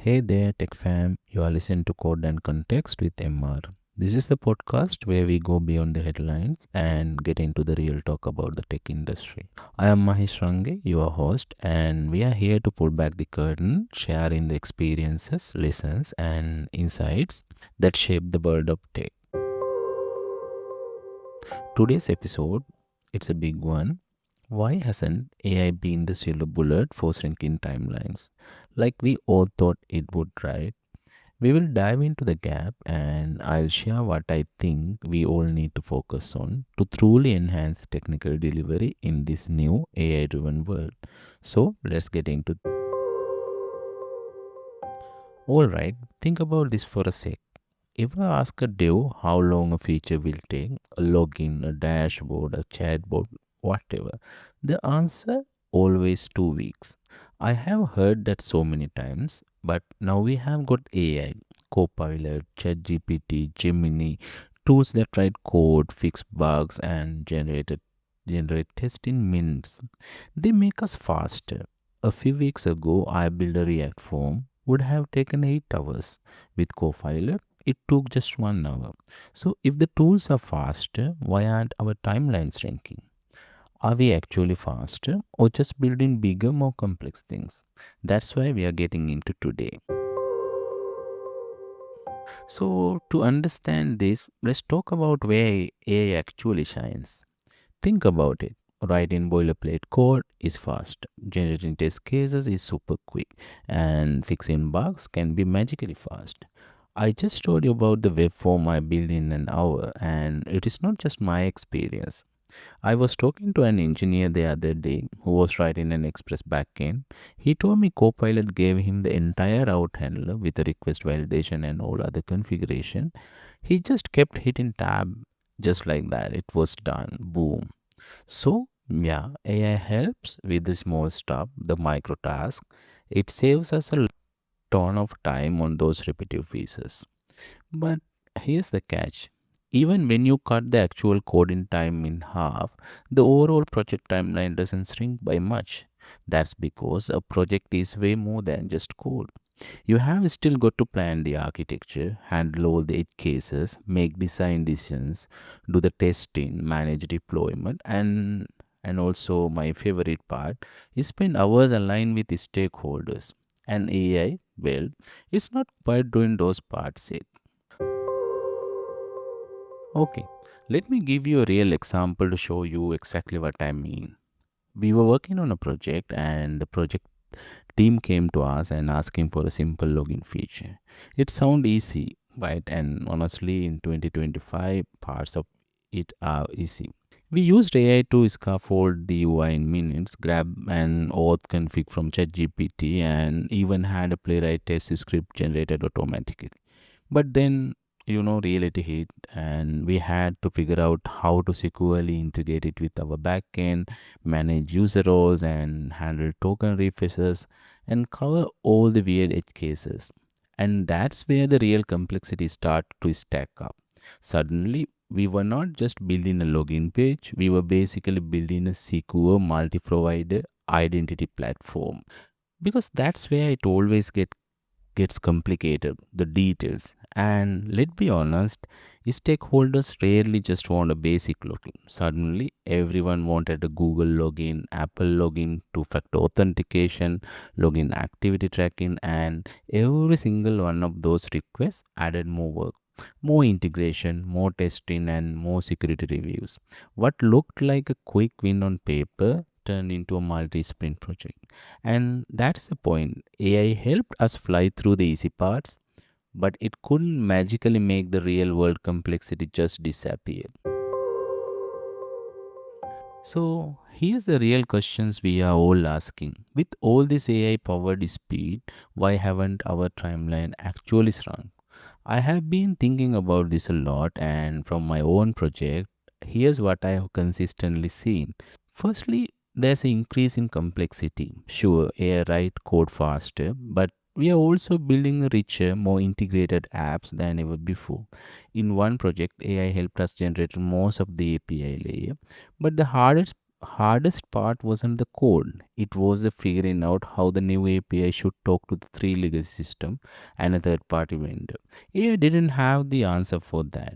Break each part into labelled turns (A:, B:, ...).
A: Hey there, Tech fam. You are listening to Code and Context with MR. This is the podcast where we go beyond the headlines and get into the real talk about the tech industry. I am Mahesh Range, your host, and we are here to pull back the curtain, sharing the experiences, lessons, and insights that shape the world of tech. Today's episode, it's a big one. Why hasn't AI been the silver bullet for shrinking timelines? Like we all thought it would, right? We will dive into the gap and I'll share what I think we all need to focus on to truly enhance technical delivery in this new AI driven world. So let's get into. Alright, think about this for a sec. If I ask a dev how long a feature will take, a login, a dashboard, a chatbot, whatever, the answer always 2 weeks. I have heard that so many times, but now we have got AI, Copilot, ChatGPT, Gemini, tools that write code, fix bugs, and generate tests in minutes. They make us faster. A few weeks ago, I built a React form would have taken 8 hours. With Copilot, it took just 1 hour. So, if the tools are faster, why aren't our timelines shrinking? Are we actually faster or just building bigger, more complex things? That's why we are getting into today. So, to understand this, let's talk about where AI actually shines. Think about it. Writing boilerplate code is fast, generating test cases is super quick, and fixing bugs can be magically fast. I just told you about the web form I built in an hour, and it is not just my experience. I was talking to an engineer the other day who was writing an Express backend. He told me Copilot gave him the entire out handler with the request validation and all other configuration. He just kept hitting tab just like that. It was done. Boom. So, yeah, AI helps with the small stuff, the micro task. It saves us a ton of time on those repetitive pieces. But here's the catch. Even when you cut the actual coding time in half, the overall project timeline doesn't shrink by much. That's because a project is way more than just code. You have still got to plan the architecture, handle all the edge cases, make design decisions, do the testing, manage deployment, and also my favorite part is spend hours aligned with the stakeholders. And AI, well, it's not quite doing those parts yet. Okay, let me give you a real example to show you exactly what I mean. We were working on a project and the project team came to us and asking for a simple login feature. It sounded easy, right? And honestly, in 2025, parts of it are easy. We used AI to scaffold the UI in minutes, grab an auth config from ChatGPT, and even had a playwright test script generated automatically. But then, reality hit, and we had to figure out how to securely integrate it with our backend, manage user roles, and handle token refreshes, and cover all the weird edge cases. And that's where the real complexity start to stack up. Suddenly, we were not just building a login page, we were basically building a secure multi provider identity platform. Because that's where it always gets complicated, the details. And let's be honest, stakeholders rarely just want a basic login. Suddenly, everyone wanted a Google login, Apple login, two factor authentication, login activity tracking, and every single one of those requests added more work. More integration, more testing, and more security reviews. What looked like a quick win on paper turned into a multi sprint project. And that's the point. AI helped us fly through the easy parts, but it couldn't magically make the real world complexity just disappear. So, here's the real questions we are all asking. With all this AI powered speed, why haven't our timeline actually shrunk? I have been thinking about this a lot, and from my own project, here's what I have consistently seen. Firstly, there's an increase in complexity. Sure, AI write code faster, but we are also building richer, more integrated apps than ever before. In one project, AI helped us generate most of the API layer, but the hardest hardest part wasn't the code. It was the figuring out how the new API should talk to the three legacy system and a third party vendor. AI didn't have the answer for that.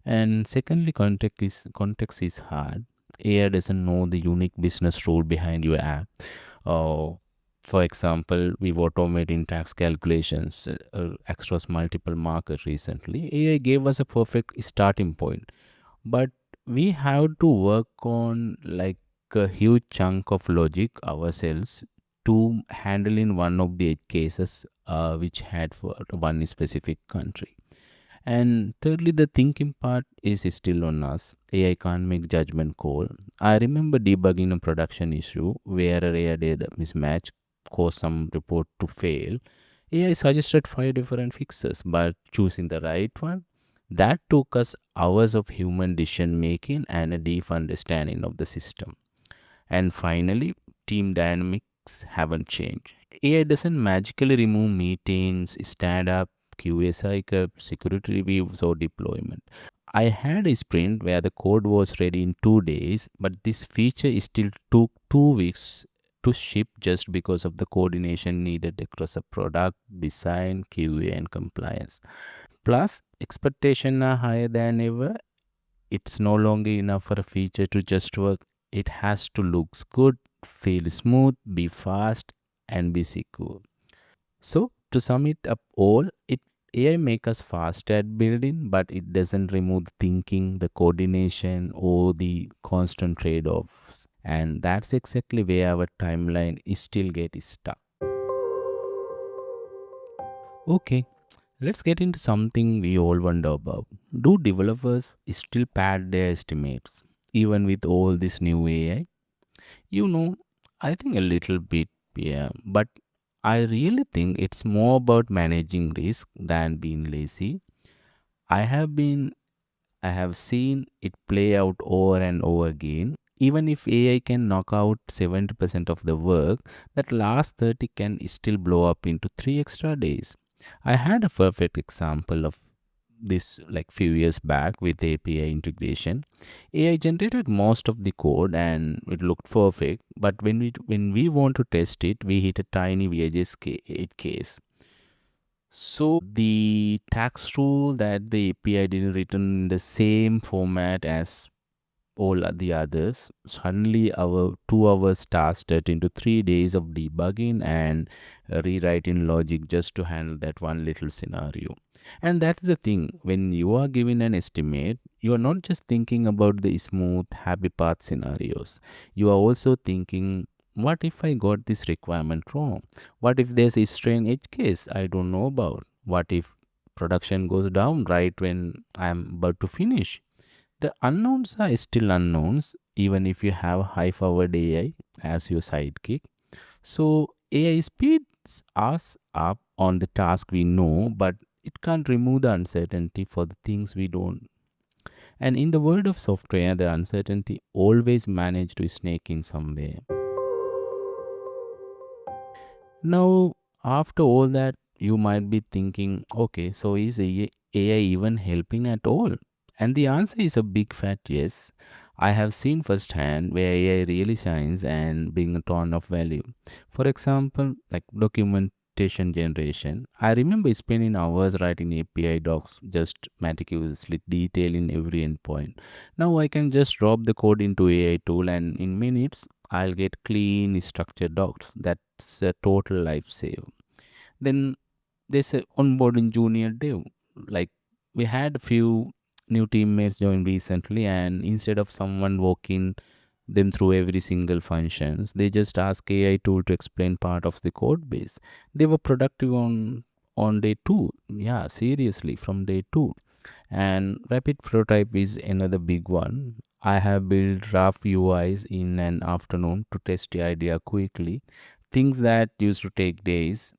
A: And secondly, context is hard. AI doesn't know the unique business rule behind your app. Uh, for example, we've automated tax calculations across multiple markets recently. AI gave us a perfect starting point, but we have to work on like a huge chunk of logic ourselves to handle in one of the edge cases which had for one specific country. And thirdly, the thinking part is still on us. AI can't make judgment call. I remember debugging a production issue where a AI did a mismatch caused some report to fail. AI suggested five different fixes, but choosing the right one, that took us hours of human decision making and a deep understanding of the system. And finally, team dynamics haven't changed. AI doesn't magically remove meetings, stand up, QA cycle, security reviews, or deployment. I had a sprint where the code was ready in 2 days, but this feature is still took 2 weeks to ship just because of the coordination needed across a product, design, QA, and compliance. Plus, expectations are higher than ever. It's no longer enough for a feature to just work. It has to look good, feel smooth, be fast, and be secure. So to sum it up all, it AI make us fast at building, but it doesn't remove the thinking, the coordination, or the constant trade-offs. And that's exactly where our timeline is still getting stuck. Okay, let's get into something we all wonder about. Do developers still pad their estimates even with all this new AI? You know, I think a little bit, yeah, but I really think it's more about managing risk than being lazy. I have been I have seen it play out over and over again. Even if AI can knock out 70% of the work, that last 30 can still blow up into 3 extra days. I had a perfect example of this like few years back with API integration. AI generated most of the code and it looked perfect, but when we want to test it, we hit a tiny VHS case. So the tax rule that the API didn't written in the same format as all the others. Suddenly, our 2 hours task turned into 3 days of debugging and rewriting logic just to handle that one little scenario. And that's the thing, when you are given an estimate, you are not just thinking about the smooth, happy path scenarios. You are also thinking, what if I got this requirement wrong? What if there's a strange edge case I don't know about? What if production goes down right when I'm about to finish? The unknowns are still unknowns, even if you have high powered AI as your sidekick. So, AI speeds us up on the task we know, but it can't remove the uncertainty for the things we don't. And in the world of software, the uncertainty always manages to snake in somewhere. Now, after all that, you might be thinking, okay, so is AI even helping at all? And the answer is a big fat yes. I have seen firsthand where AI really shines and bring a ton of value. For example, like documentation generation. I remember spending hours writing API docs, just meticulously detailing every endpoint. Now I can just drop the code into AI tool and in minutes I'll get clean structured docs. That's a total life save. Then there's a onboarding junior dev. Like we had a few new teammates join recently, and instead of someone walking them through every single functions, they just ask AI tool to explain part of the code base. They were productive on day two. Yeah, seriously, from day two. And rapid prototype is another big one. I have built rough UIs in an afternoon to test the idea quickly. Things that used to take days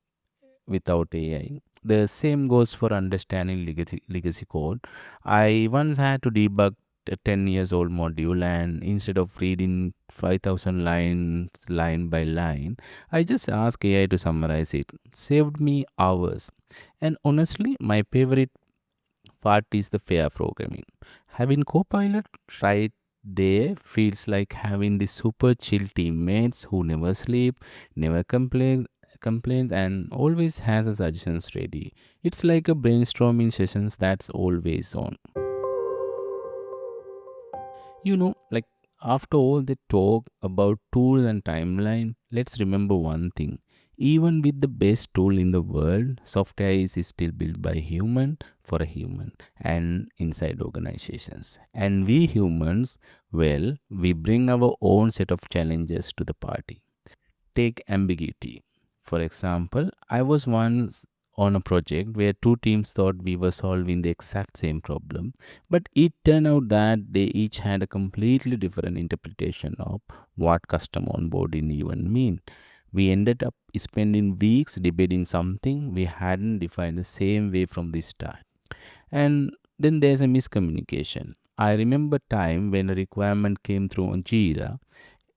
A: without AI. The same goes for understanding legacy code. I once had to debug a 10 years old module, and instead of reading 5,000 lines line by line, I just asked AI to summarize it. Saved me hours. And honestly, my favorite part is the fair programming. Having Copilot write there feels like having these super chill teammates who never sleep, never complains and always has a suggestions ready. It's like a brainstorming sessions that's always on. Like after all the talk about tools and timeline, let's remember one thing. Even with the best tool in the world, software is still built by human for a human and inside organizations. And we humans, well, we bring our own set of challenges to the party. Take ambiguity. For example, I was once on a project where two teams thought we were solving the exact same problem, but it turned out that they each had a completely different interpretation of what custom onboarding even mean. We ended up spending weeks debating something we hadn't defined the same way from the start. And then there's a miscommunication. I remember time when a requirement came through on Jira,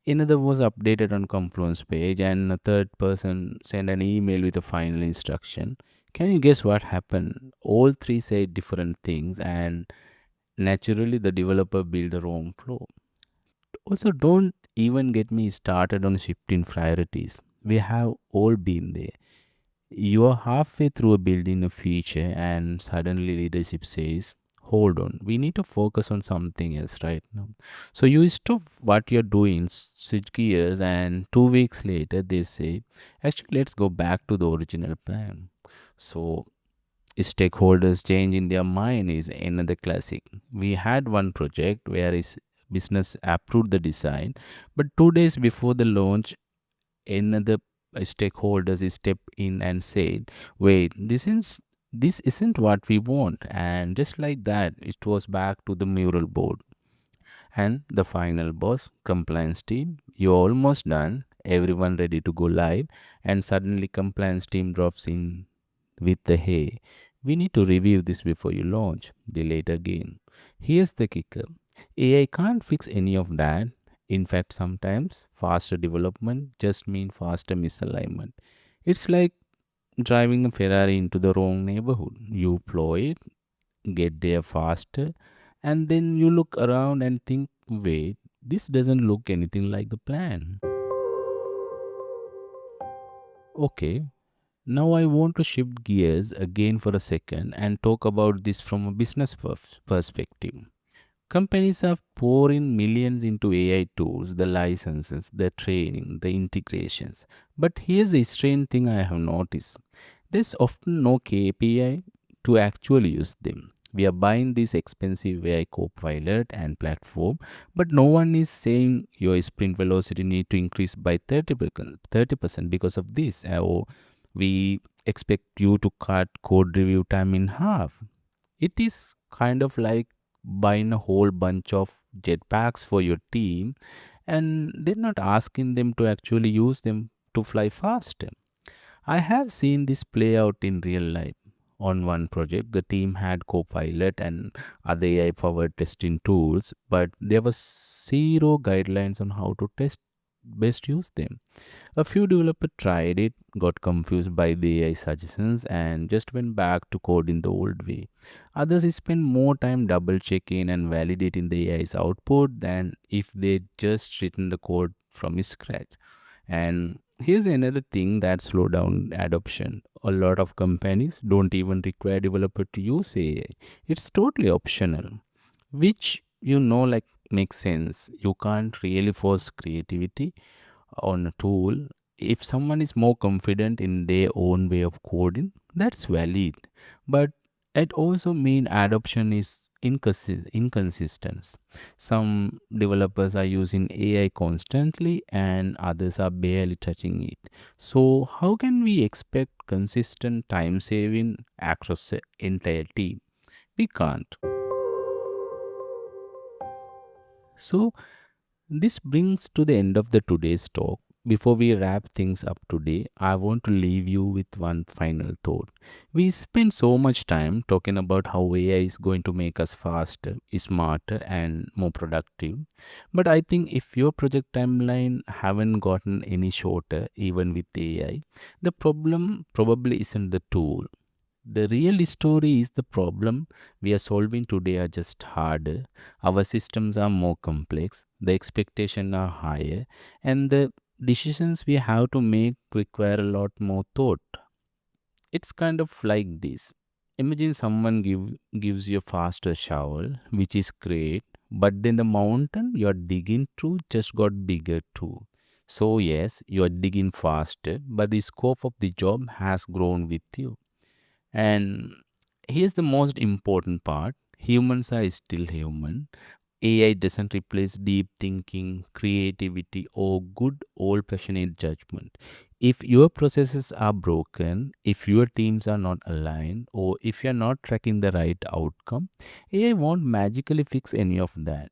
A: another was updated on Confluence page, and a third person sent an email with a final instruction. Can you guess what happened? All three said different things, and naturally, the developer built the wrong flow. Also, don't even get me started on shifting priorities. We have all been there. You are halfway through building a feature, and suddenly leadership says, hold on, we need to focus on something else right now. So you stop what you're doing, switch gears, and 2 weeks later, they say, actually, let's go back to the original plan. So stakeholders changing their mind is another classic. We had one project where is business approved the design, but 2 days before the launch, another stakeholders stepped in and said, wait, this isn't what we want. And just like that, it was back to the mural board. And the final boss, compliance team, you're almost done, everyone ready to go live, and suddenly compliance team drops in with the hey, we need to review this before you launch. Delayed again. Here's the kicker. AI can't fix any of that. In fact, sometimes faster development just means faster misalignment. It's like driving a Ferrari into the wrong neighborhood. You plow it, get there faster, and then you look around and think, wait, this doesn't look anything like the plan. Okay, now I want to shift gears again for a second and talk about this from a business perspective. Companies are pouring millions into AI tools, the licenses, the training, the integrations. But here's the strange thing I have noticed. There's often no KPI to actually use them. We are buying this expensive AI copilot and platform, but no one is saying your sprint velocity need to increase by 30% because of this, or we expect you to cut code review time in half. It is kind of like buying a whole bunch of jetpacks for your team and they're not asking them to actually use them to fly faster. I have seen this play out in real life. On one project, the team had Copilot and other AI powered testing tools, but there was zero guidelines on how to best use them. A few developers tried it, got confused by the AI suggestions, and just went back to code in the old way. Others spent more time double checking and validating the AI's output than if they just written the code from scratch. And here's another thing that slow down adoption. A lot of companies don't even require developer to use AI. It's totally optional, which like makes sense. You can't really force creativity on a tool. If someone is more confident in their own way of coding, that's valid. But it also means adoption is inconsistent. Some developers are using AI constantly and others are barely touching it. So how can we expect consistent time saving across the entire team? We can't. So this brings to the end of the today's talk. Before we wrap things up today, I want to leave you with one final thought. We spend so much time talking about how AI is going to make us faster, smarter, and more productive. But I think if your project timeline haven't gotten any shorter, even with AI, the problem probably isn't the tool. The real story is the problem we are solving today are just harder. Our systems are more complex, the expectations are higher, and the decisions we have to make require a lot more thought. It's kind of like this. Imagine someone gives you a faster shovel, which is great, but then the mountain you're digging through just got bigger too. So, yes, you're digging faster, but the scope of the job has grown with you. And here's the most important part: humans are still human. AI doesn't replace deep thinking, creativity, or good old fashioned judgment. If your processes are broken, if your teams are not aligned, or if you're not tracking the right outcome, AI won't magically fix any of that.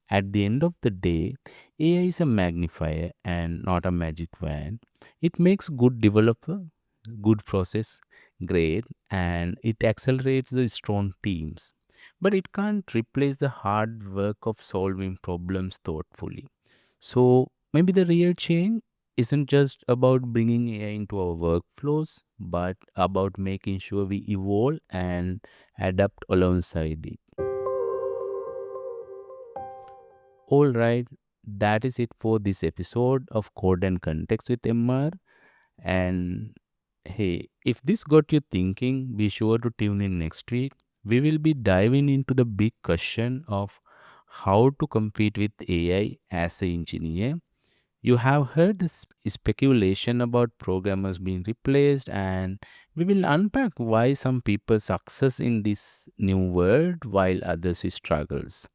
A: At the end of the day, AI is a magnifier and not a magic wand. It makes good developer, good process, great, and it accelerates the strong teams. But it can't replace the hard work of solving problems thoughtfully. So maybe the real change isn't just about bringing AI into our workflows, but about making sure we evolve and adapt alongside it. All right, that is it for this episode of Code and Context with MR. And hey, if this got you thinking, be sure to tune in next week. We will be diving into the big question of how to compete with AI as an engineer. You have heard this speculation about programmers being replaced, and we will unpack why some people success in this new world while others struggles.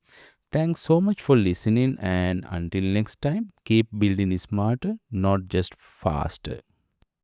A: Thanks so much for listening, and until next time, keep building smarter, not just faster.